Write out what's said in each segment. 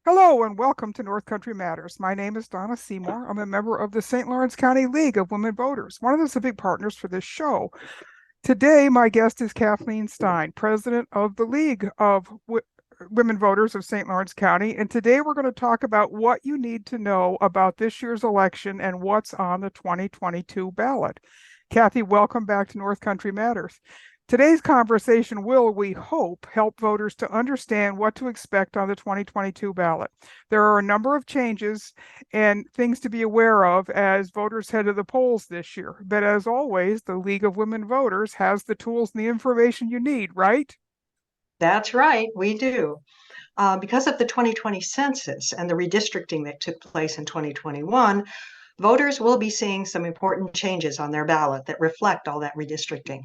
Hello and welcome to North Country Matters. My name is Donna Seymour. I'm a member of the St. Lawrence County League of Women Voters, one of the civic partners for this show. Today, my guest is Kathleen Stein, president of the League of Women Voters of St. Lawrence County. And today we're going to talk about what you need to know about this year's election and what's on the 2022 ballot. Kathy, welcome back to North Country Matters. Today's conversation will, we hope, help voters to understand what to expect on the 2022 ballot. There are a number of changes and things to be aware of as voters head to the polls this year. But as always, the League of Women Voters has the tools and the information you need, right? That's right, we do. Because of the 2020 census and the redistricting that took place in 2021, voters will be seeing some important changes on their ballot that reflect all that redistricting.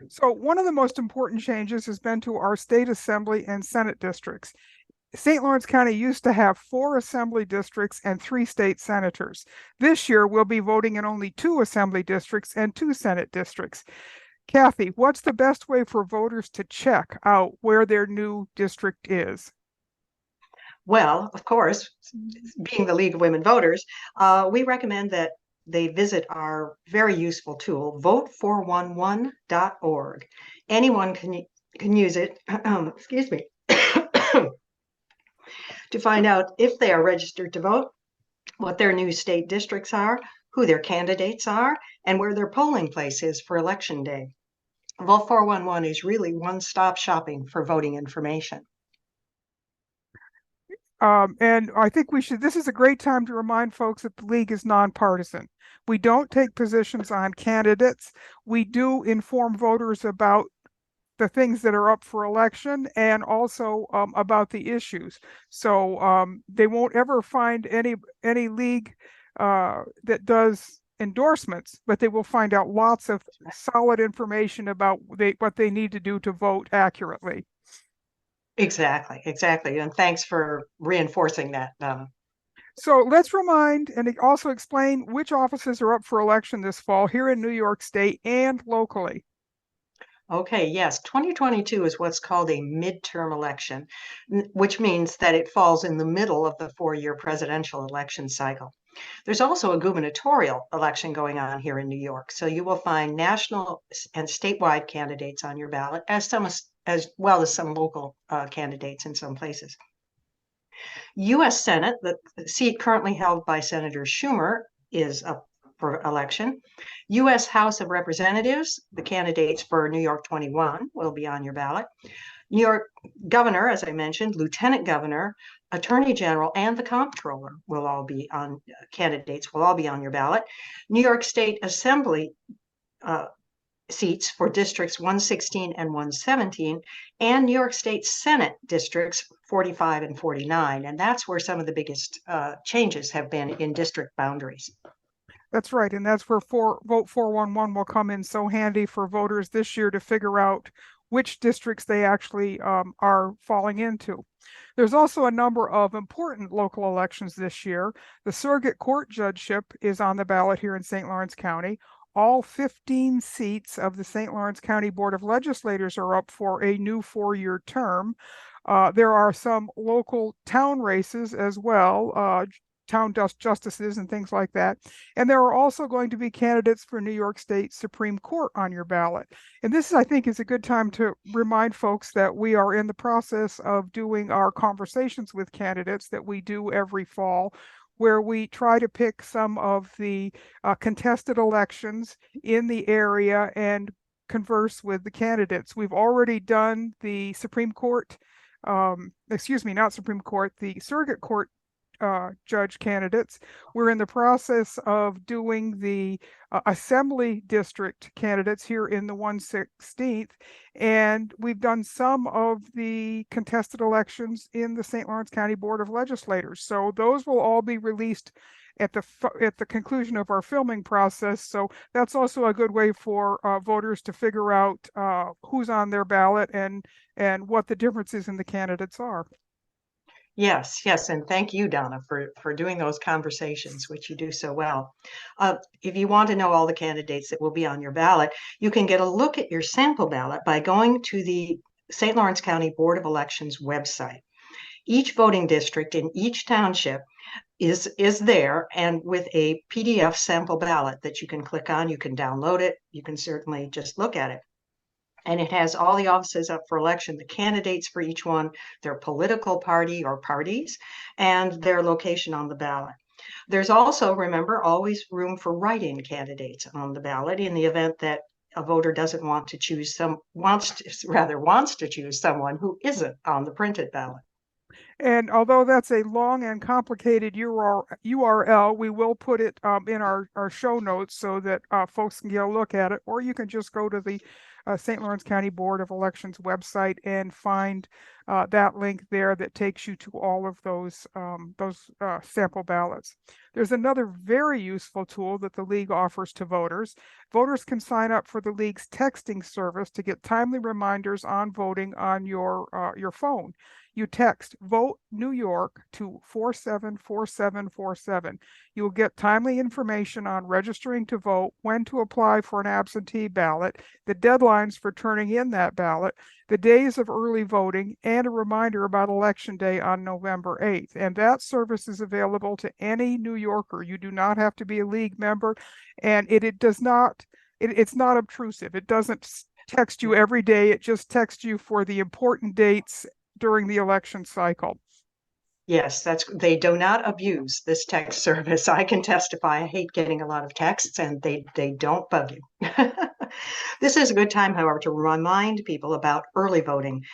So one of the most important changes has been to our state assembly and Senate districts. St. Lawrence County used to have 4 assembly districts and 3 state senators. This year, we'll be voting in only 2 assembly districts and 2 Senate districts. Kathy, what's the best way for voters to check out where their new district is? Well, of course, being the League of Women Voters, we recommend that they visit our very useful tool, vote411.org. Anyone can use it, excuse me, to find out if they are registered to vote, what their new state districts are, who their candidates are, and where their polling place is for Election Day. Vote 411 is really one-stop shopping for voting information. And I think this is a great time to remind folks that the league is nonpartisan. We don't take positions on candidates. We do inform voters about the things that are up for election and also about the issues. So they won't ever find any league that does endorsements, but they will find out lots of solid information about what they need to do to vote accurately. Exactly. And thanks for reinforcing that. So let's remind and also explain which offices are up for election this fall here in New York State and locally. Okay, yes, 2022 is what's called a midterm election, which means that it falls in the middle of the 4-year presidential election cycle. There's also a gubernatorial election going on here in New York, so you will find national and statewide candidates on your ballot, as well as some local candidates in some places. U.S. Senate, the seat currently held by Senator Schumer, is up for election. U.S. House of Representatives, the candidates for New York 21 will be on your ballot. New York Governor, as I mentioned, Lieutenant Governor, Attorney General, and the Comptroller will all be on your ballot. New York State Assembly seats for districts 116 and 117, and New York State Senate districts 45 and 49. And that's where some of the biggest changes have been in district boundaries. That's right. And that's where Vote 411 will come in so handy for voters this year to figure out which districts they actually are falling into. There's also a number of important local elections this year. The surrogate court judgeship is on the ballot here in St. Lawrence County. All 15 seats of the St. Lawrence County Board of Legislators are up for a new 4-year term. There are some local town races as well, town justices and things like that. And there are also going to be candidates for New York State Supreme Court on your ballot. And this, I think, is a good time to remind folks that we are in the process of doing our conversations with candidates that we do every fall, where we try to pick some of the contested elections in the area and converse with the candidates. We've already done the Supreme Court, not Supreme Court, the surrogate court judge candidates. We're in the process of doing the assembly district candidates here in the 116th, and we've done some of the contested elections in the St. Lawrence County Board of Legislators. So those will all be released at the conclusion of our filming process. So that's also a good way for voters to figure out who's on their ballot and what the differences in the candidates are. Yes, and thank you, Donna, for doing those conversations, which you do so well. If you want to know all the candidates that will be on your ballot, you can get a look at your sample ballot by going to the St. Lawrence County Board of Elections website. Each voting district in each township is there, and with a PDF sample ballot that you can click on. You can download it. You can certainly just look at it. And it has all the offices up for election, the candidates for each one, their political party or parties, and their location on the ballot. There's also, remember, always room for write-in candidates on the ballot in the event that a voter doesn't want to choose wants to choose someone who isn't on the printed ballot. And although that's a long and complicated URL, we will put it in our show notes so that folks can get a look at it, or you can just go to the St. Lawrence County Board of Elections website and find that link there that takes you to all of those sample ballots. There's another very useful tool that the League offers to voters. Voters can sign up for the League's texting service to get timely reminders on voting on your phone. You text "Vote New York" to 474747. You will get timely information on registering to vote, when to apply for an absentee ballot, the deadlines for turning in that ballot, the days of early voting, and a reminder about Election Day on November 8th. And that service is available to any New Yorker. You do not have to be a League member, and it's not obtrusive. It doesn't text you every day. It just texts you for the important dates during the election cycle. Yes, they do not abuse this text service. I can testify. I hate getting a lot of texts, and they don't bug you. This is a good time, however, to remind people about early voting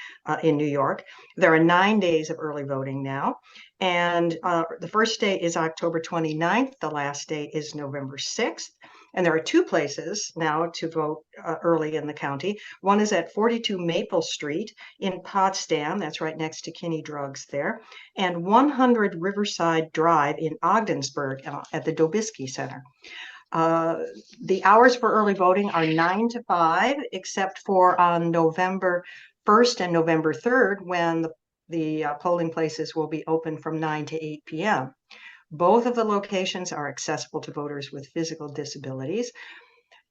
in New York. There are 9 days of early voting now, and the first day is October 29th. The last day is November 6th. And there are 2 places now to vote early in the county. One is at 42 Maple Street in Potsdam. That's right next to Kinney Drugs there. And 100 Riverside Drive in Ogdensburg at the Dobisky Center. The hours for early voting are 9 to 5, except for on November 1st and November 3rd, when the polling places will be open from 9 to 8 p.m. Both of the locations are accessible to voters with physical disabilities.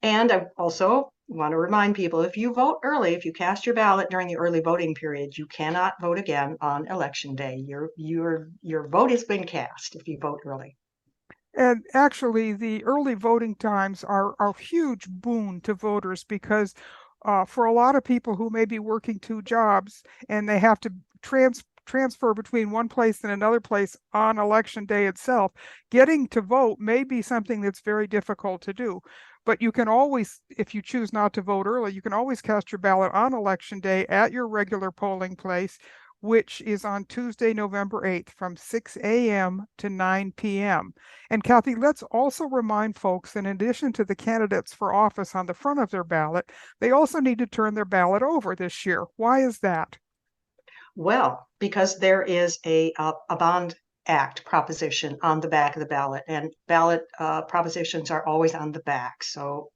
And I also want to remind people, if you vote early, if you cast your ballot during the early voting period, you cannot vote again on Election Day. Your vote has been cast if you vote early. And actually, the early voting times are a huge boon to voters because for a lot of people who may be working 2 jobs and they have to transfer between one place and another place on election day itself, getting to vote may be something that's very difficult to do. But you can always, if you choose not to vote early, you can always cast your ballot on election day at your regular polling place, which is on Tuesday, November 8th from 6 a.m. to 9 p.m. And Kathy, let's also remind folks, in addition to the candidates for office on the front of their ballot, they also need to turn their ballot over this year. Why is that? Well, because there is a bond act proposition on the back of the ballot, and ballot propositions are always on the back. So,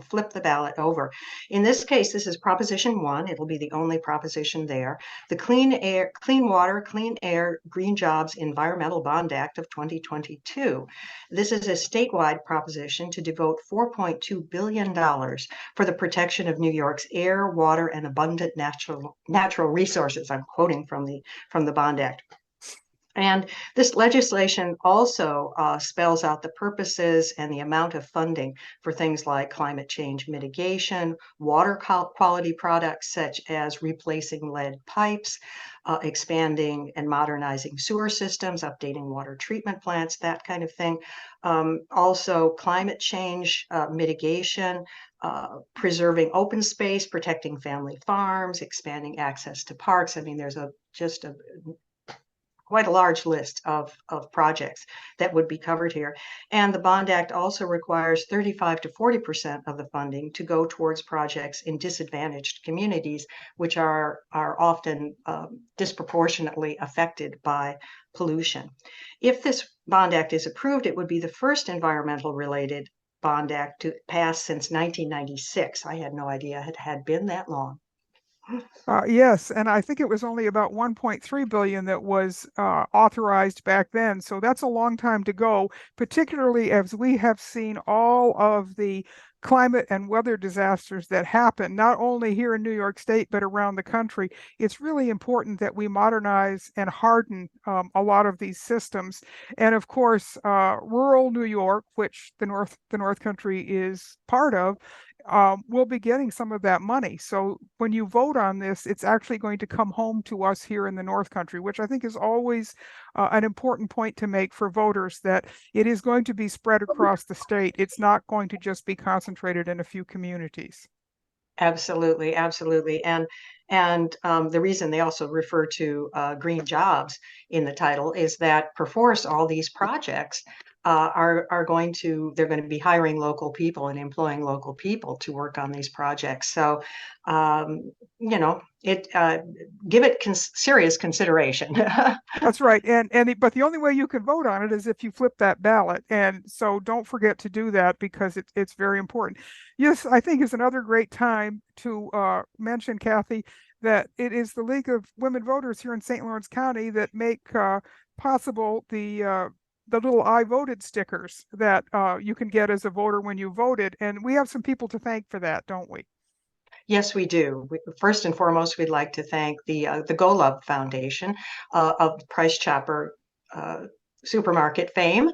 flip the ballot over. In this case, this is Proposition 1. It'll be the only proposition there. The Clean Water, Clean Air, Green Jobs Environmental Bond Act of 2022. This is a statewide proposition to devote $4.2 billion for the protection of New York's air, water, and abundant natural resources. I'm quoting from the Bond Act. And this legislation also spells out the purposes and the amount of funding for things like climate change mitigation, water quality products such as replacing lead pipes, expanding and modernizing sewer systems, updating water treatment plants, that kind of thing. Also climate change mitigation, preserving open space, protecting family farms, expanding access to parks. I mean, there's just quite a large list of projects that would be covered here. And the Bond Act also requires 35 to 40% of the funding to go towards projects in disadvantaged communities, which are often disproportionately affected by pollution. If this Bond Act is approved, it would be the first environmental related Bond Act to pass since 1996. I had no idea it had been that long. Yes, and I think it was only about 1.3 billion that was authorized back then. So that's a long time to go, particularly as we have seen all of the climate and weather disasters that happen, not only here in New York State, but around the country. It's really important that we modernize and harden a lot of these systems. And of course, rural New York, which the North Country is part of, will be getting some of that money. So when you vote on this, it's actually going to come home to us here in the North Country, which I think is always an important point to make for voters, that it is going to be spread across the state. It's not going to just be concentrated in a few communities. Absolutely, absolutely. And the reason they also refer to green jobs in the title is that perforce all these projects are going to they're going to be hiring local people and employing local people to work on these projects. So you know it give it serious consideration. That's right. But the only way you can vote on it is if you flip that ballot. And so don't forget to do that because it's very important. Yes, I think is another great time to mention, Kathy, that it is the League of Women Voters here in St. Lawrence County that make possible the little I voted stickers that you can get as a voter when you voted. And we have some people to thank for that, don't we? Yes, we do. First and foremost, we'd like to thank the GoLove Foundation of Price Chopper uh, supermarket fame,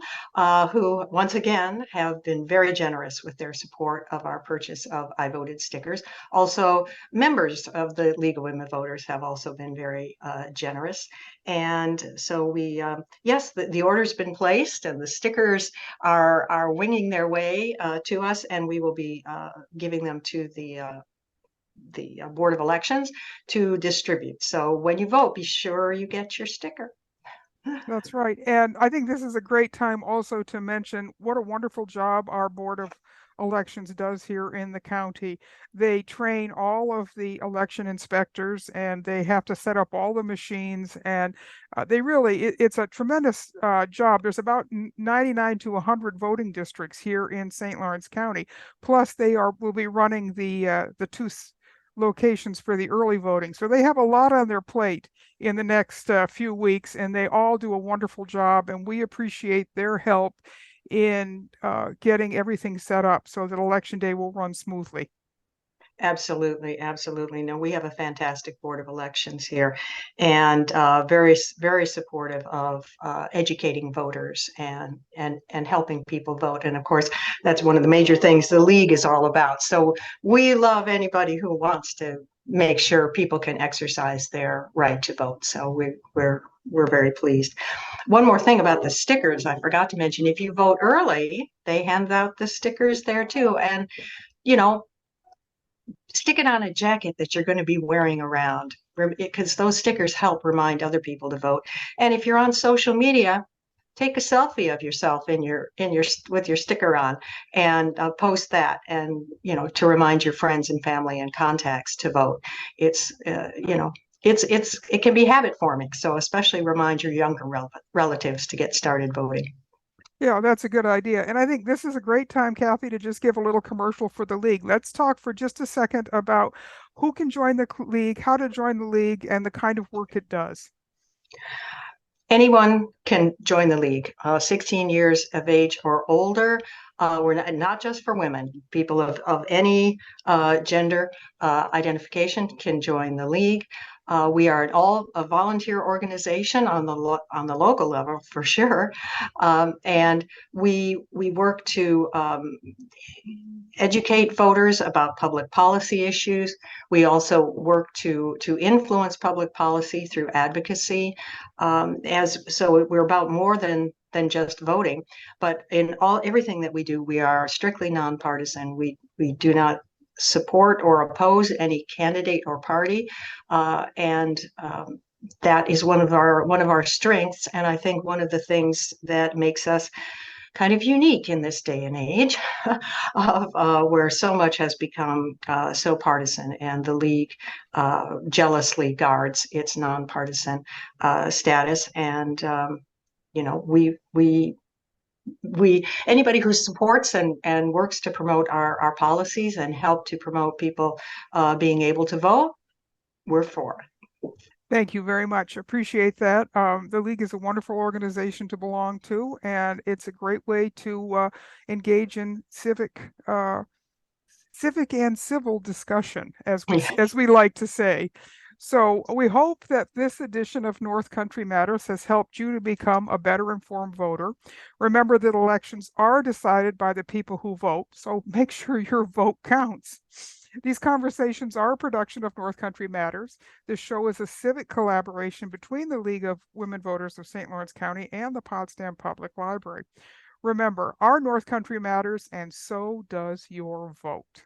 who once again have been very generous with their support of our purchase of I Voted stickers. Also, members of the League of Women Voters have also been very generous. And so yes, the order's been placed and the stickers are winging their way to us, and we will be giving them to the Board of Elections to distribute. So when you vote, be sure you get your sticker. That's right. And I think this is a great time also to mention what a wonderful job our Board of Elections does here in the county. They train all of the election inspectors and they have to set up all the machines. And it's a tremendous job. There's about 99 to 100 voting districts here in St. Lawrence County. Plus, will be running the locations for the early voting. So they have a lot on their plate in the next few weeks, and they all do a wonderful job. And we appreciate their help in getting everything set up so that Election Day will run smoothly. Absolutely, absolutely. No, we have a fantastic Board of Elections here, and very supportive of educating voters and helping people vote. And of course, that's one of the major things the League is all about. So we love anybody who wants to make sure people can exercise their right to vote. So we're very pleased. One more thing about the stickers, I forgot to mention, if you vote early, they hand out the stickers there too. And you know, stick it on a jacket that you're going to be wearing around because those stickers help remind other people to vote. And if you're on social media, take a selfie of yourself in your with your sticker on and post that, and to remind your friends and family and contacts to vote. It's it can be habit forming, so especially remind your younger relatives to get started voting. Yeah, that's a good idea. And I think this is a great time, Kathy, to just give a little commercial for the league. Let's talk for just a second about who can join the league, how to join the league, and the kind of work it does. Anyone can join the league, 16 years of age or older. We're not just for women. People of any gender identification can join the league. We are a volunteer organization on the local level for sure, and we work to educate voters about public policy issues. We also work to influence public policy through advocacy. So we're about more than just voting, but in everything that we do, we are strictly nonpartisan. We do not support or oppose any candidate or party, and that is one of our strengths, and I think one of the things that makes us kind of unique in this day and age of where so much has become so partisan, and the league jealously guards its nonpartisan status. And we anybody who supports and works to promote our policies and help to promote people being able to vote, we're for. Thank you very much. Appreciate that. The League is a wonderful organization to belong to, and it's a great way to engage in civic and civil discussion, Yeah. as we like to say. So we hope that this edition of North Country Matters has helped you to become a better informed voter. Remember that elections are decided by the people who vote, so make sure your vote counts. These conversations are a production of North Country Matters. This show is a civic collaboration between the League of Women Voters of St. Lawrence County and the Potsdam Public Library. Remember, our North Country matters, and so does your vote.